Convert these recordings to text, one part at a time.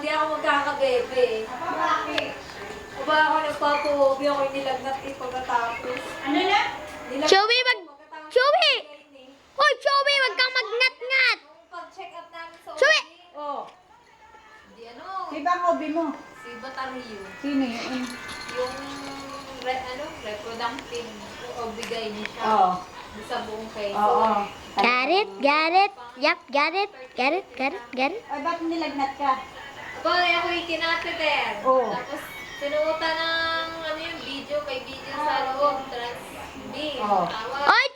hindi ako magkakabebe. Bakit? O ba ako nagpapahobi ako nilagnat pagkatapos. Ano na? Joey, Joey! Hoy, Joey, wag kang magngat-ngat! Pag-check up namin sa Joey! Oh. Hindi Di ba ang hobby mo? si Batario. Sino yun? Yung reproductive o bigay niya siya. Oo. Sa buong face. Oo. Got it, got it. Yup, got it. Got it, got it, got it. Ay, ba't nilagnat ka? Aba, ako yung kinateter. Oo. Tapos, sinuutan ng may video sa loob. Trans-beam. Oo. Tawag. Oy,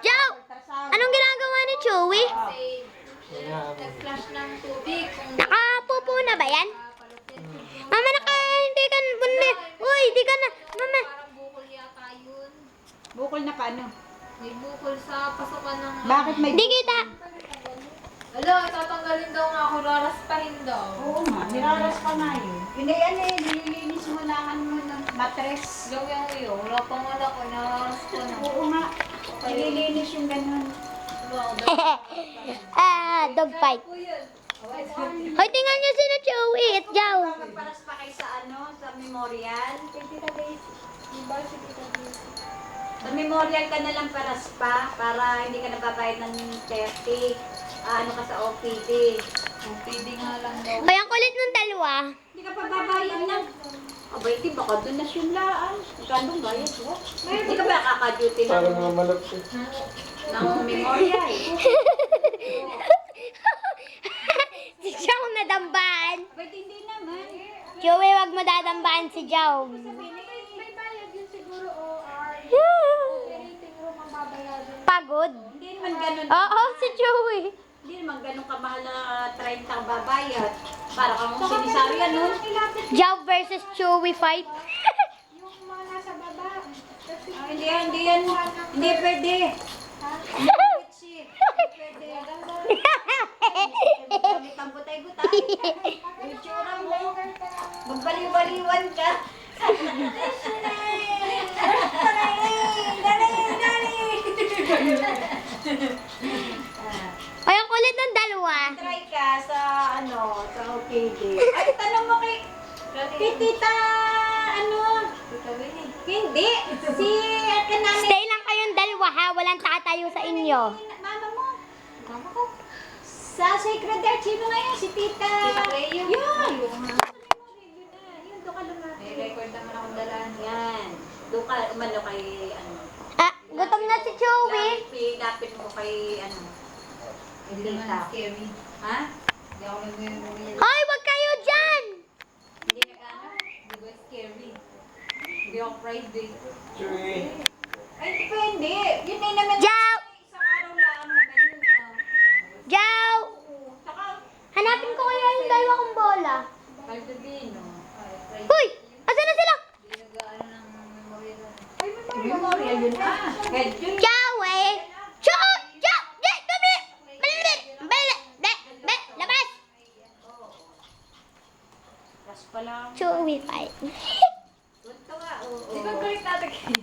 Joe! Anong ginagawa ni Joey? Kasi, nag-flash ng tubig. Kung Nakapupo na ba yan? Mama, hindi ka na. Uy, hindi ka na. Mama. parang bukol yata yun. Bukol na paano? May bukol sa pasukan ng... Bakit may... Hindi kita. Alo, tatanggalin daw nga ako, raraspahin daw. Oo nga, niraras pa nga yun. Hindi, nililinis mo lang mo ng matres. Yung wala pang wala ko, nararas ko na. Oo nga, nililinis yung ganun. Dog fight. Hoy, tingnan niyo sino Joey at Joe. Magparas pa kayo sa sa memorial. Sa memorial ka na lang paras pa, para hindi ka nababayad ng 30. Ano ka sa OPD. OPD nga lang daw. Hoy, ang kulit ng dalawa. Hindi ka pa babayad na. Abay, di baka donasyon laan. Magkano bayad mo? Hindi ka ba kaka-duty ng... Parang mga malap siya. ng memorial? Si Joe nadambaan. Abay, hindi naman. Joey, wag mo dadambaan si Joe. May bayad yun siguro OR. Operating room ang babayaran. Pagod. Hindi naman ganun. Oo, si Joey. Hindi naman ganun kamahal na 30 ang babayad. Para kang sinisari nun. Joe versus Joey fight. Yung mga nasa baba. Kasi Hindi yan. Hindi pwede. Hindi pwede. Gamit ang butay-butay. Yung tsura mo. Magbaliw-baliwan ka. Hoy, ang kulit ng dalawa. Try ka sa sa OKD. Ay, tanong mo kay Tita, hindi. Si kanani. Stay lang kayong dalawa ha. Walang tatayo sa inyo. Mama mo. Mama ko. Sa Sacred Heart, sino nga yun? Si Tita. Tita Cleo. Yun. Yung Yun, doon ka lumapit. may record naman akong dalaan. Yan. Doon ka, umano kay, Gutom na si Joey. Lapit mo kay, Hindi naman Tita. scary. Ha? Hindi ako nag-real. Hoy, wag kayo dyan. Hindi nag-ano? Hindi ba scary? Hindi ako Friday. Chewy. Ay, depende. Yun ay naman. Joe! Isang araw lang naman yun. Joe! Saka, Hanapin ko kaya yung dalawa kong bola. Caldovino. Friday. Hoy! Asan na sila? Hindi nag-ano ng memorial. memorial yun. Head yun. Joey! Joe! Joe! Di! Dumi! Bali! Bali! Be! Labas! Ras pa lang. Joey fight. Good ka nga. Di ba correct natin kayo?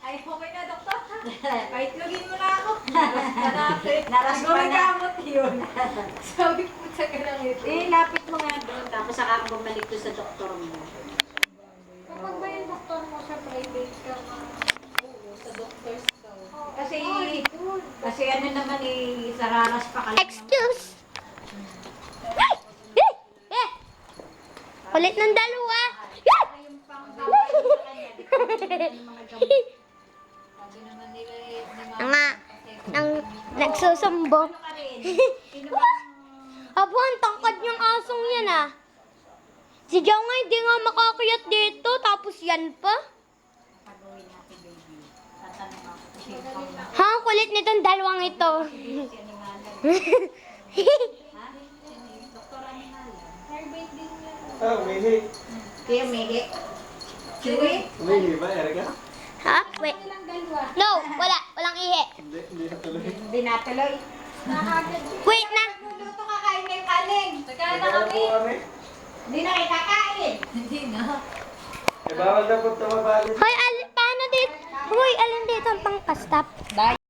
Ay, okay na, doktor. Kahit login mo na ako. Naras pa na. Gumagamot yun. Sabi po sa kanang ito. Lapit mo nga doon. Tapos saka ako bumalik doon sa doktor mo. Kapag ba yung doktor mo sa private ka, oo, sa doctors ka. Kasi naman sararas pa ka lang. Excuse! Kulit ng dalawa. Yung pang bawal sa kanya. Yung mga gamot. Sabi naman nila Nga, ang nagsusumbong. Ano ka rin? Sino bang... Abo, ang tangkad yung asong yan ah. Si Joe nga hindi nga makakayat dito, tapos yan pa. Pagawin natin, baby. Tatanong ako. Kasi yung pang... Ha, ang kulit nitong dalawang ito. Si Animalan. Ha? Doktor Animalan. private din yan. Ah, umihi. Kaya Mege. Chewy? Umihi ba, Erica? Ha? Wait. Ilang dalawa. No, wala. Walang ihe. Hindi natuloy. Hindi natuloy. Nakagad. Wait na. Luto ka kain ng kanin. Nagkala na Nagkala kami. po kami. Hindi na kayo kakain. Hindi na. Eh, bawal na po tumabali. Hoy, paano dito? Hoy, alin dito ang pangkastap?